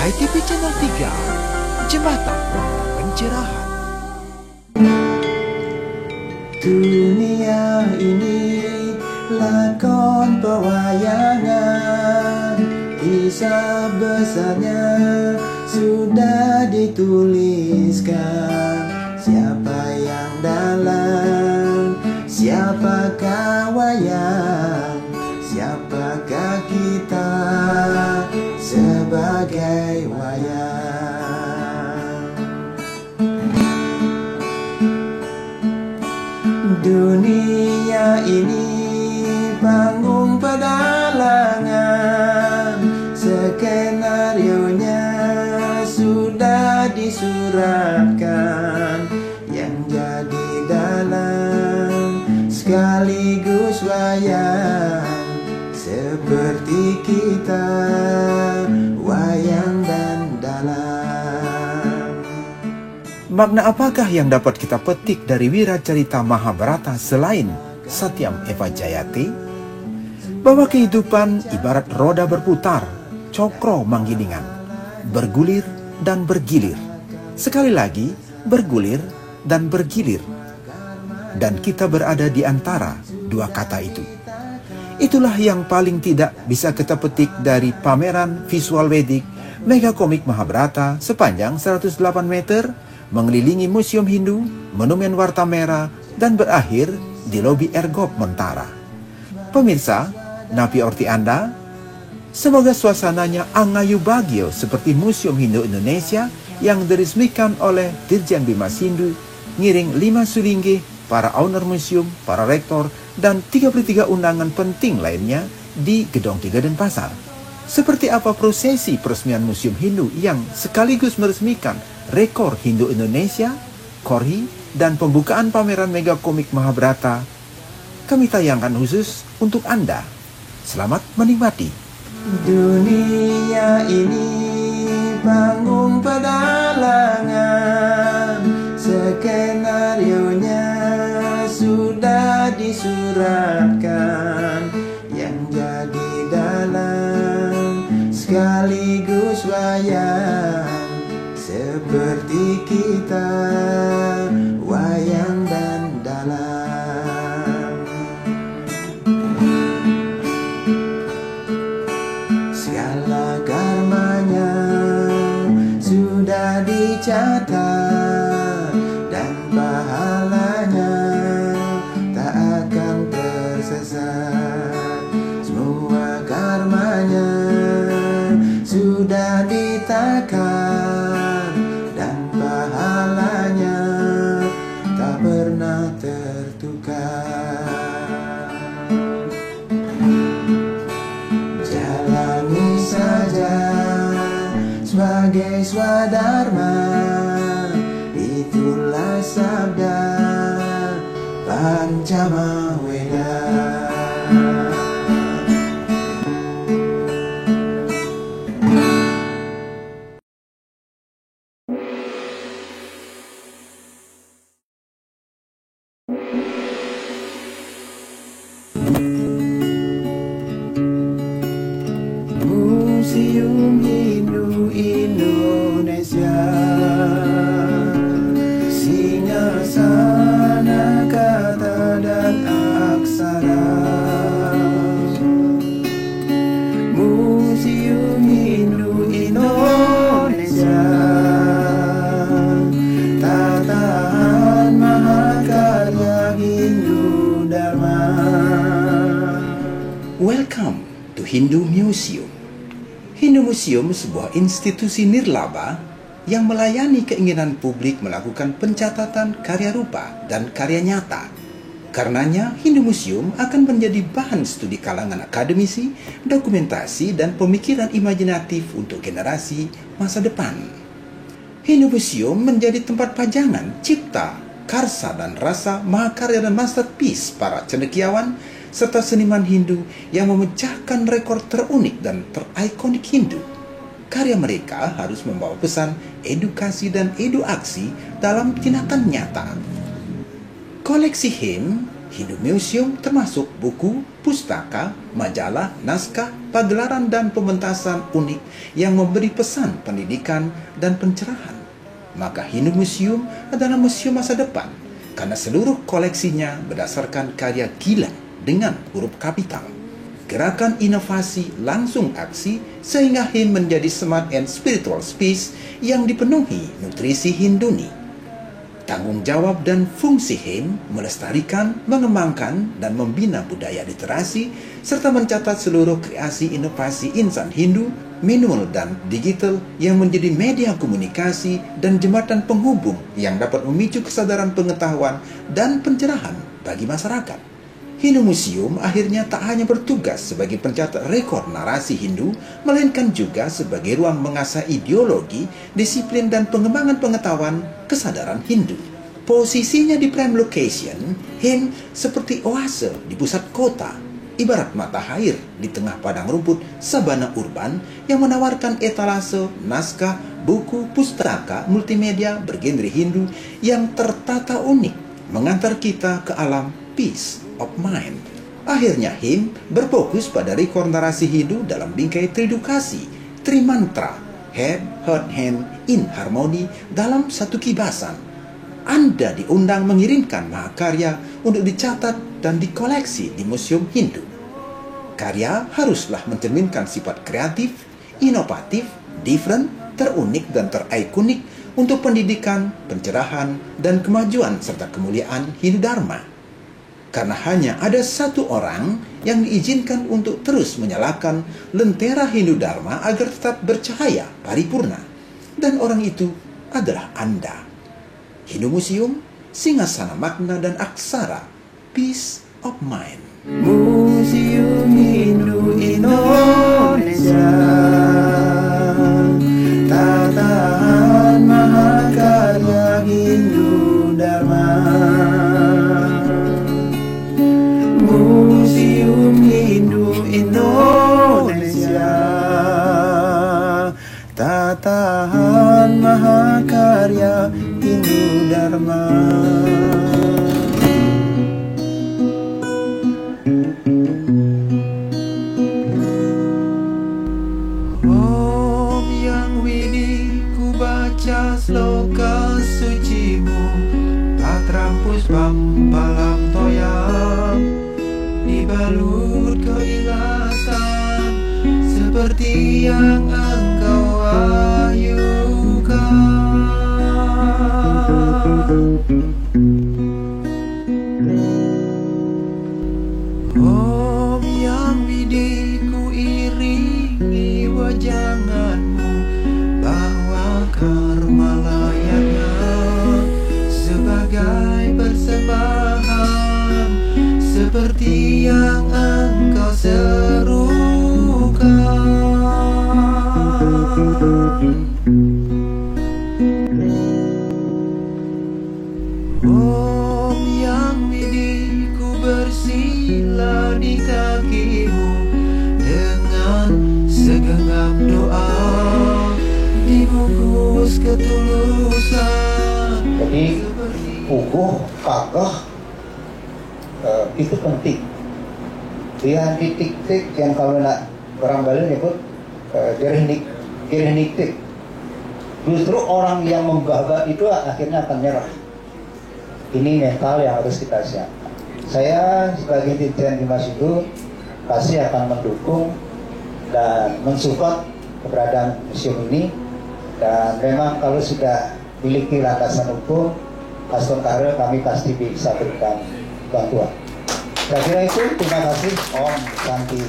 ITV Channel 3, Jembatan Pencerahan. Dunia ini lakon pewayangan, kisah besarnya sudah dituliskan. Siapa yang dalang, siapakah wayang, siapakah kita sebagai wayang. Dunia ini panggung pedalangan, skenarionya sudah disuratkan. Yang jadi dalang sekaligus wayang, seperti kita wayang dan dalang. Makna apakah yang dapat kita petik dari Wiracarita Mahabharata selain Satyam Eva Jayate? Bahwa kehidupan ibarat roda berputar, cokro manggilingan, bergulir dan bergilir. Sekali lagi, bergulir dan bergilir. Dan kita berada di antara dua kata itu. Itulah yang paling tidak bisa kita petik dari pameran visual wedik Megakomik Mahabharata sepanjang 108 meter, mengelilingi Museum Hindu, Monumen Warta Merah, dan berakhir di lobi Ergop Montara. Pemirsa, Napi Orti Anda, semoga suasananya angayu bagio seperti Museum Hindu Indonesia yang diresmikan oleh Dirjen Bimas Hindu, ngiring 5 sulinggi, para owner museum, para rektor, dan 33 undangan penting lainnya di Gedong 3 Denpasar. Seperti apa prosesi peresmian Museum Hindu yang sekaligus meresmikan rekor Hindu Indonesia, Korhi, dan pembukaan pameran Megakomik Mahabharata, kami tayangkan khusus untuk Anda. Selamat menikmati. Dunia ini panggung pedalangan, skenarionya sudah disuratkan. Yang jadi dalang sekaligus wayang, seperti kita wayang dan dalang. Segala karmanya sudah dicatat, dan pahalanya tak akan tersesat. Semua karmanya sudah ditakar, dan pahalanya tak pernah tertukar. Jalani saja sebagai swadharma, itulah sabda Pancama Weda. Museum Hindu Indonesia, singgasana kata dan aksara. Museum Hindu Indonesia, tataan mahakarya Hindu Dharma. Welcome to Hindu Museum. Hindu Museum sebuah institusi nirlaba yang melayani keinginan publik melakukan pencatatan karya rupa dan karya nyata. Karenanya, Hindu Museum akan menjadi bahan studi kalangan akademisi, dokumentasi, dan pemikiran imajinatif untuk generasi masa depan. Hindu Museum menjadi tempat pajangan cipta, karsa, dan rasa mahakarya dan masterpiece para cendekiawan serta seniman Hindu yang memecahkan rekor terunik dan terikonik Hindu. Karya mereka harus membawa pesan edukasi dan eduaksi dalam tindakan nyata. Koleksi HIM, Hindu Museum termasuk buku, pustaka, majalah, naskah, pagelaran dan pementasan unik yang memberi pesan pendidikan dan pencerahan. Maka Hindu Museum adalah museum masa depan karena seluruh koleksinya berdasarkan karya gila dengan huruf kapital. Gerakan inovasi langsung aksi sehingga HIM menjadi smart and spiritual space yang dipenuhi nutrisi Hinduni. Tanggung jawab dan fungsi HIM melestarikan, mengembangkan, dan membina budaya literasi, serta mencatat seluruh kreasi inovasi insan Hindu, manual dan digital yang menjadi media komunikasi dan jembatan penghubung yang dapat memicu kesadaran pengetahuan dan pencerahan bagi masyarakat. Hindu Museum akhirnya tak hanya bertugas sebagai pencatat rekor narasi Hindu, melainkan juga sebagai ruang mengasah ideologi, disiplin, dan pengembangan pengetahuan kesadaran Hindu. Posisinya di prime location, HIM seperti oase di pusat kota, ibarat mata air di tengah padang rumput sabana urban yang menawarkan etalase, naskah, buku, pustaka, multimedia bergenre Hindu yang tertata unik, mengantar kita ke alam peace of mind. Akhirnya HIM berfokus pada rekor narasi Hindu dalam bingkai tridukasi, trimantra, head, heart, hand, in harmoni dalam satu kibasan. Anda diundang mengirimkan mahakarya untuk dicatat dan dikoleksi di Museum Hindu. Karya haruslah mencerminkan sifat kreatif, inovatif, different, terunik, dan terikonik untuk pendidikan, pencerahan, dan kemajuan serta kemuliaan Hindu Dharma. Karena hanya ada satu orang yang diizinkan untuk terus menyalakan lentera Hindu Dharma agar tetap bercahaya paripurna. Dan orang itu adalah Anda. Hindu Museum, singgasana makna dan aksara, peace of mind. Museum Hindu Indonesia, tatahan mahakarya Hindu Dharma. Museum Hindu Indonesia, tatahan mahakarya Hindu Dharma. Om Yang Widi ku baca sloka sucimu, Patram Puspam Palam Toyam, dibalut keikhlasan seperti yang engkau ahyukan. Om Yang Widi ku iringi wajanganmu, bahwa karma layaknya sebagai persembahan seperti yang engkau serukan. Om Yang Widi ku bersila di kakimu dengan segenggam doa dibungkus ketulusan. Jadi puguh, kakeh itu penting. Dia titik-titik yang kalau nak orang Bali nyebut gerniktik. Justru orang yang menggagah itu akhirnya akan nyerah. Ini mental yang harus kita siapkan. Saya sebagai dirjen Dimas itu pasti akan mendukung dan mensupport keberadaan museum ini. Dan memang kalau sudah memiliki landasan hukum, custom karir, kami pasti bisa berikan bantuan. Saya kira itu, terima kasih. Om Santi.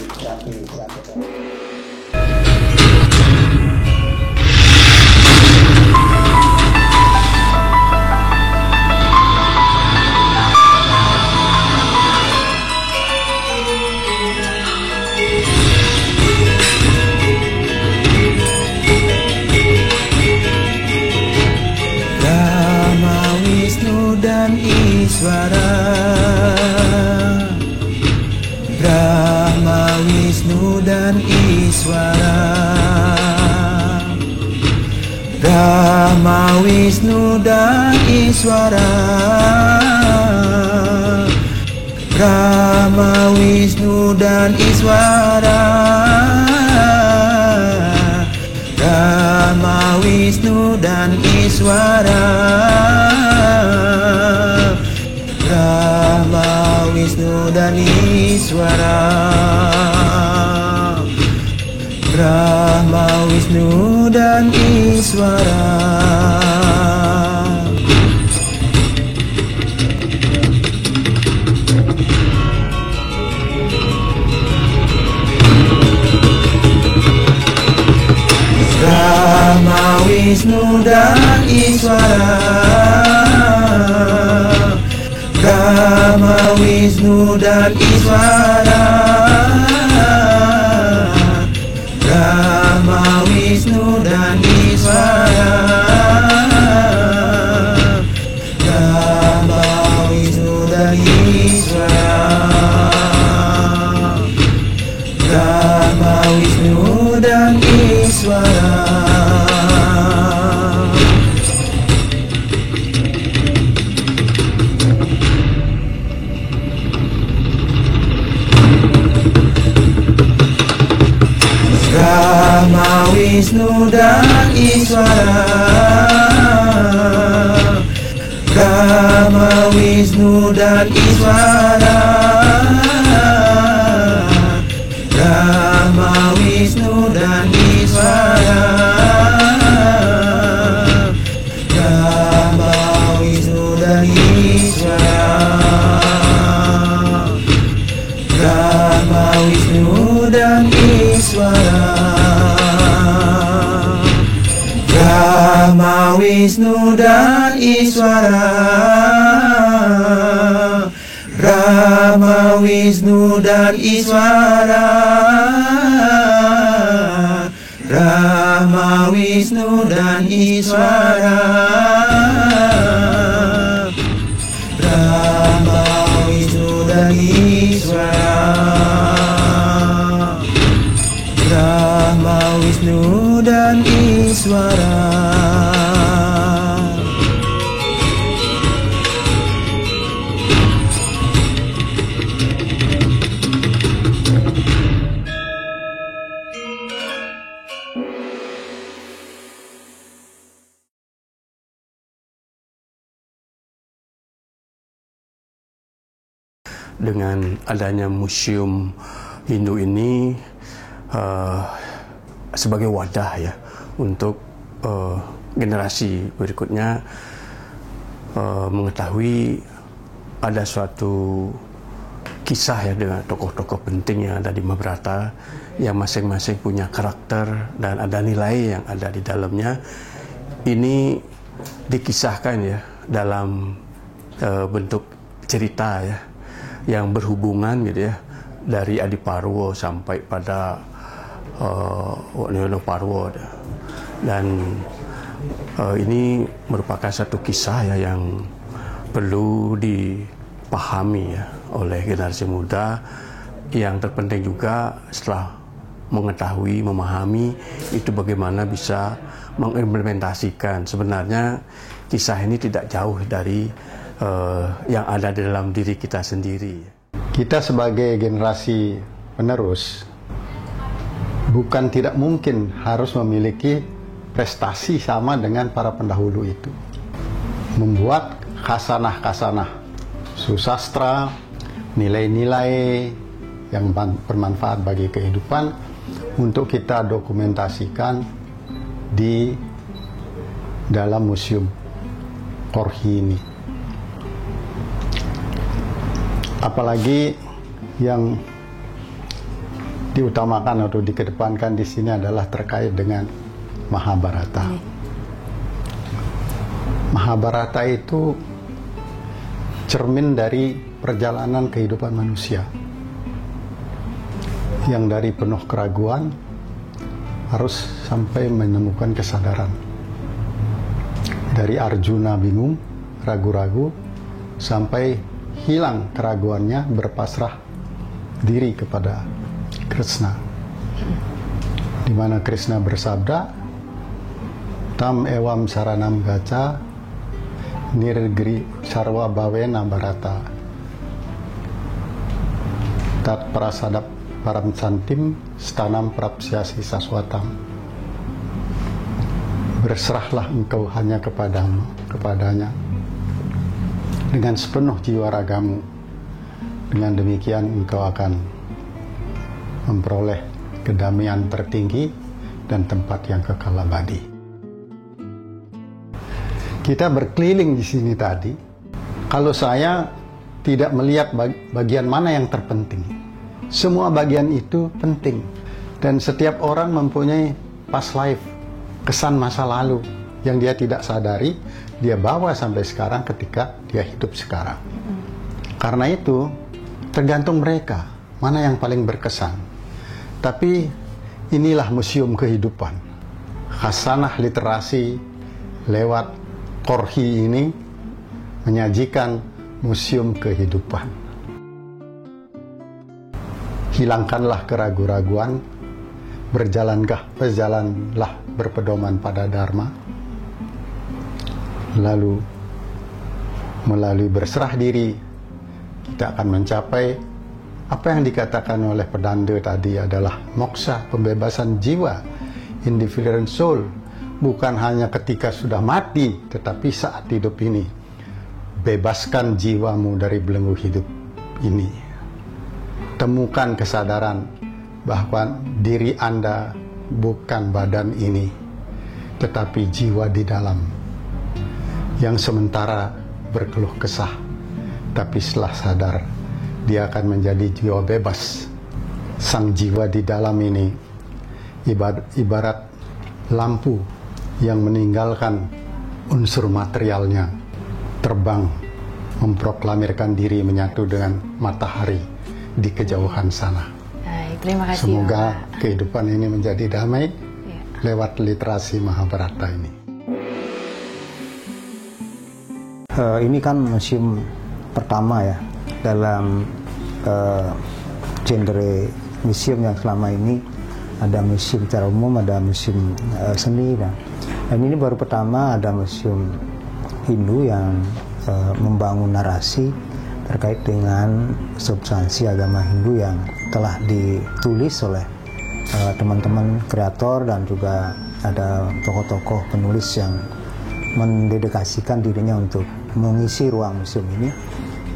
Brahma, Wisnu, dan Iswara. Brahma, Wisnu, dan Iswara. Brahma, Wisnu, dan Iswara. Brahma, Wisnu dan Iswara. Brahma, Wisnu dan Iswara. Brahma, Wisnu dan Iswara. Brahma, Wisnu dan Iswara. Brahma, Wisnu dan Iswara. Brahma, Wisnu dan Iswara. Brahma, Wisnu dan Iswara. Brahma, Wisnu dan Iswara. Brahma, Wisnu dan Iswara. Brahma, Wisnu dan Iswara. Brahma, Wisnu dan Iswara. Brahma, Wisnu dan Iswara. Brahma, Wisnu dan Iswara. Brahma, Wisnu dan Iswara. Brahma, Wisnu dan Iswara. Brahma, Wisnu dan Iswara. Brahma, Wisnu dan Iswara. Brahma, Wisnu dan Iswara. Brahma, Wisnu dan Iswara. Dengan adanya museum Hindu ini sebagai wadah ya untuk generasi berikutnya mengetahui ada suatu kisah ya dengan tokoh-tokoh penting yang ada di Mahabharata yang masing-masing punya karakter dan ada nilai yang ada di dalamnya. Ini dikisahkan ya dalam bentuk cerita ya yang berhubungan gitu ya dari Adiparwa sampai pada Parwa dan ini merupakan satu kisah ya yang perlu dipahami ya oleh generasi muda. Yang terpenting juga setelah mengetahui, memahami itu bagaimana bisa mengimplementasikan. Sebenarnya kisah ini tidak jauh dari yang ada di dalam diri kita sendiri. Kita sebagai generasi penerus bukan tidak mungkin harus memiliki prestasi sama dengan para pendahulu itu. Membuat khasanah-khasanah susastra, nilai-nilai yang bermanfaat bagi kehidupan untuk kita dokumentasikan di dalam museum Korhi ini. Apalagi yang diutamakan atau dikedepankan di sini adalah terkait dengan Mahabharata. Mahabharata itu cermin dari perjalanan kehidupan manusia yang dari penuh keraguan harus sampai menemukan kesadaran. Dari Arjuna bingung, ragu-ragu, sampai hilang keraguannya, berpasrah diri kepada Krishna. Di mana Krishna bersabda, Tam ewam saranam gaca, nirgri sarwa bhavena bharata. Tat prasadap param santim stanam prapsiasi saswatam. Berserahlah engkau hanya kepadanya dengan sepenuh jiwa ragamu. Dengan demikian engkau akan memperoleh kedamaian tertinggi dan tempat yang kekal abadi. Kita berkeliling di sini tadi. Kalau saya tidak melihat bagian mana yang terpenting, semua bagian itu penting. Dan setiap orang mempunyai past life, kesan masa lalu yang dia tidak sadari, dia bawa sampai sekarang ketika dia hidup sekarang. Karena itu, tergantung mereka, mana yang paling berkesan. Tapi inilah museum kehidupan. Khasanah literasi lewat Korhi ini menyajikan museum kehidupan. Hilangkanlah keraguan-raguan, berjalanlah berpedoman pada Dharma, lalu melalui berserah diri kita akan mencapai apa yang dikatakan oleh pedanda tadi adalah moksa, pembebasan jiwa, indifferent soul, bukan hanya ketika sudah mati, tetapi saat hidup ini. Bebaskan jiwamu dari belenggu hidup ini. Temukan kesadaran bahwa diri Anda bukan badan ini, tetapi jiwa di dalam, yang sementara berkeluh kesah, tapi setelah sadar, dia akan menjadi jiwa bebas. Sang jiwa di dalam ini ibarat lampu yang meninggalkan unsur materialnya, terbang memproklamirkan diri menyatu dengan matahari di kejauhan sana. Baik, terima kasih. Semoga Bapak. kehidupan ini menjadi damai lewat literasi Mahabharata ini. Ini kan museum pertama ya dalam genre museum yang selama ini ada museum secara umum, ada museum seni, dan ini baru pertama ada museum Hindu yang membangun narasi terkait dengan substansi agama Hindu yang telah ditulis oleh teman-teman kreator, dan juga ada tokoh-tokoh penulis yang mendedikasikan dirinya untuk mengisi ruang museum ini.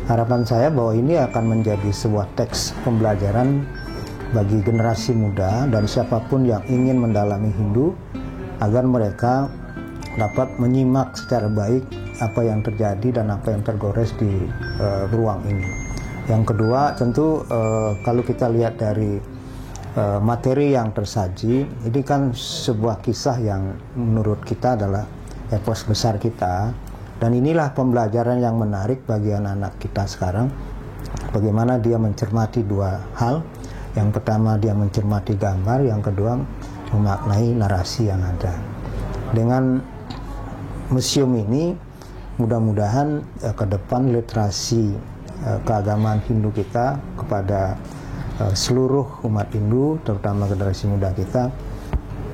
Harapan saya bahwa ini akan menjadi sebuah teks pembelajaran bagi generasi muda dan siapapun yang ingin mendalami Hindu, agar mereka dapat menyimak secara baik apa yang terjadi dan apa yang tergores di ruang ini. Yang kedua, tentu kalau kita lihat dari materi yang tersaji, ini kan sebuah kisah yang menurut kita adalah epos besar kita. Dan inilah pembelajaran yang menarik bagi anak-anak kita sekarang, bagaimana dia mencermati dua hal. Yang pertama dia mencermati gambar, yang kedua memaknai narasi yang ada. Dengan museum ini mudah-mudahan ke depan literasi keagamaan Hindu kita kepada seluruh umat Hindu, terutama generasi muda kita,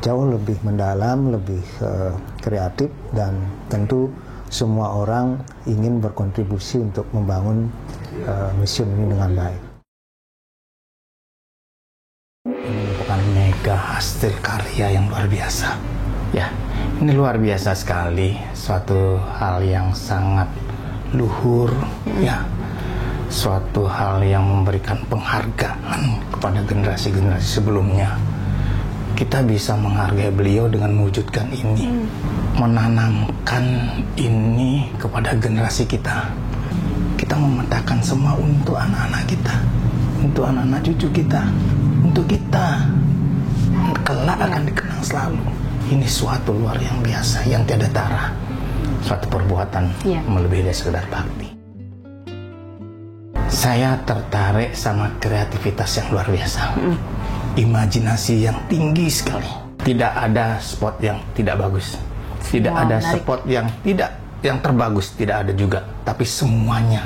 jauh lebih mendalam, lebih kreatif, dan tentu semua orang ingin berkontribusi untuk membangun museum ini dengan baik. Ini merupakan mega hasil karya yang luar biasa. Ya, ini luar biasa sekali, suatu hal yang sangat luhur, ya, suatu hal yang memberikan penghargaan kepada generasi-generasi sebelumnya. Kita bisa menghargai beliau dengan mewujudkan ini, menanamkan ini kepada generasi kita. Kita memetakan semua untuk anak-anak kita, untuk anak-anak cucu kita, untuk kita. Kelak akan dikenang selalu. Ini suatu luar yang biasa, yang tiada tara. Suatu perbuatan melebihi dari sekedar bakti. Saya tertarik sama kreativitas yang luar biasa. Imajinasi yang tinggi sekali. Tidak ada spot yang tidak bagus. Tidak ada spot yang terbagus, tidak ada juga. Tapi semuanya.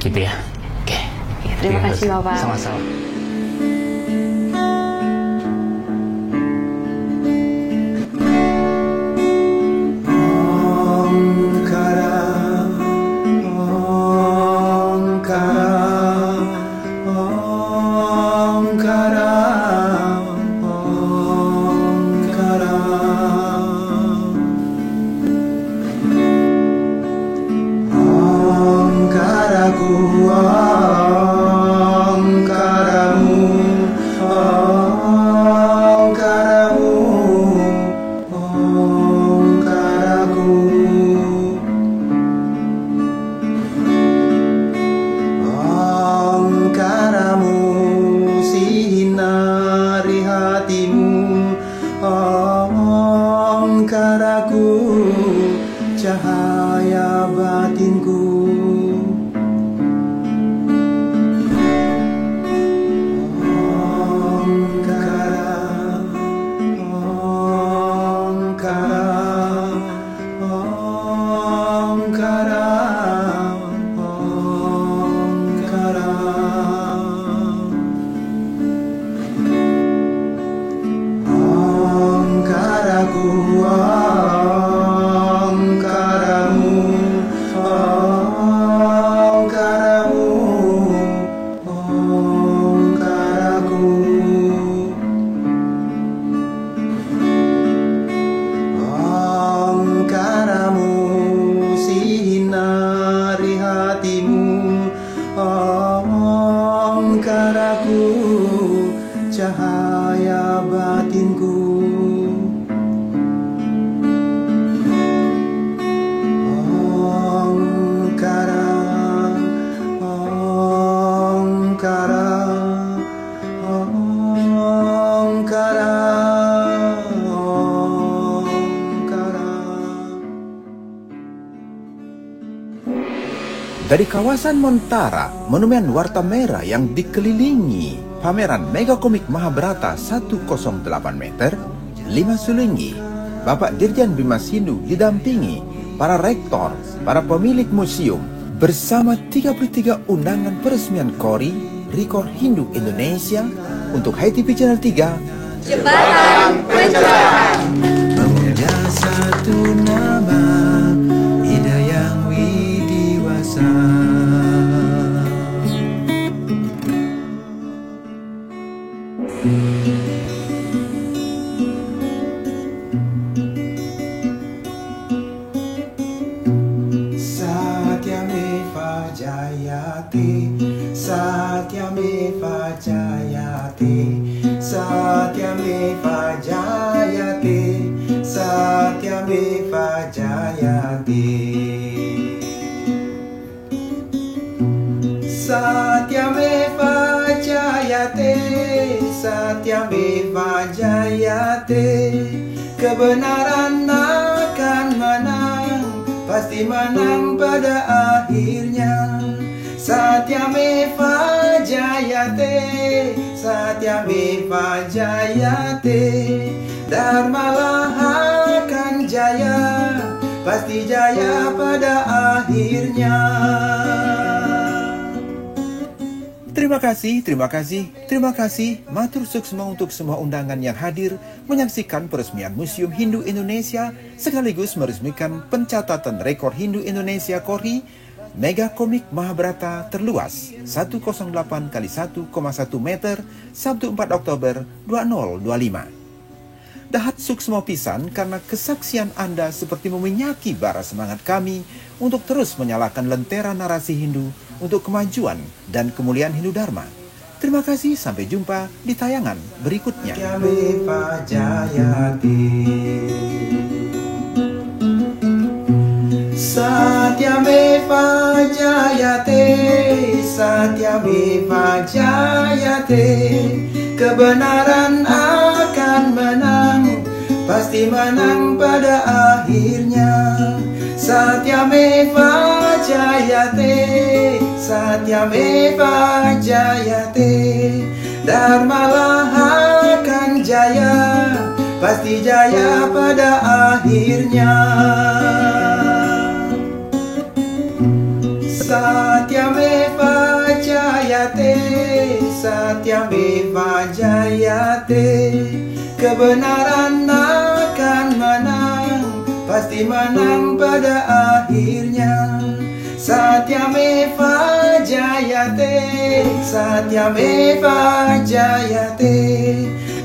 Gitu ya. Oke. Terima kasih Bapak. Sama-sama. Om cahaya batinku. Omkara, Omkara, Omkara, Omkara. Dari kawasan Montara, monumen warta merah yang dikelilingi pameran Mega Komik Mahabharata 108 meter, 5 Sulinggi, Bapak Dirjen Bimas Hindu didampingi para rektor, para pemilik museum, bersama 33 undangan peresmian KORI, Rekor Hindu Indonesia, untuk HTV Channel 3, Jembatan Pencerahan. Memuja satu nama, Hidayah Widiwasa. Satyameva Jayate, Satyameva Jayate, Satyameva Jayate, Satyameva Jayate. Satyameva Jayate, Satyameva Jayate. Kebenaran akan menang, pasti menang pada akhirnya. Satyameva Jayate, Satyameva Jayate. Dharmalah akan jaya, pasti jaya pada akhirnya. Terima kasih, matur suksma untuk semua undangan yang hadir menyaksikan peresmian Museum Hindu Indonesia sekaligus meresmikan pencatatan rekor Hindu Indonesia KORI Mega Komik Mahabharata terluas 108 x 1,1 meter Sabtu 4 Oktober 2025. Dahat suksma pisan karena kesaksian Anda seperti meminyaki bara semangat kami untuk terus menyalakan lentera narasi Hindu untuk kemajuan dan kemuliaan Hindu Dharma. Terima kasih, sampai jumpa di tayangan berikutnya. Satyameva Jayate, Satyameva Jayate, Satyameva Jayate. Kebenaran akan menang, pasti menang pada akhirnya. Satyameva Jayate, Satyameva Jayate. Dharmalah akan jaya, pasti jaya pada akhirnya. Satyameva Jayate, Satyameva Jayate. Kebenaran akan menang, pasti menang pada akhirnya. Satyameva Jayate, Satyameva Jayate.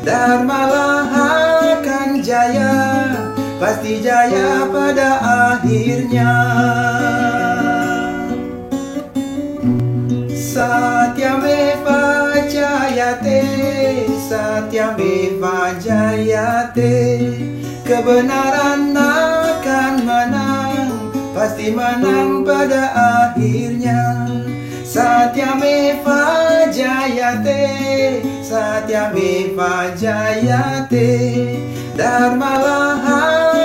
Dharmalah akan jaya, pasti jaya pada akhirnya. Satyameva Jayate, Satyameva Jayate. Kebenaran akan menang, pasti menang pada akhirnya. Satyameva Jayate, Satyameva Jayate. Dharmalah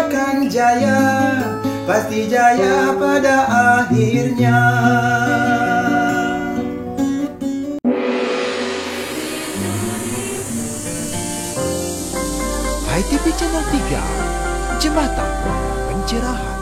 akan jaya, pasti jaya pada akhirnya. HTV Channel 3, Jembatan Pencerahan.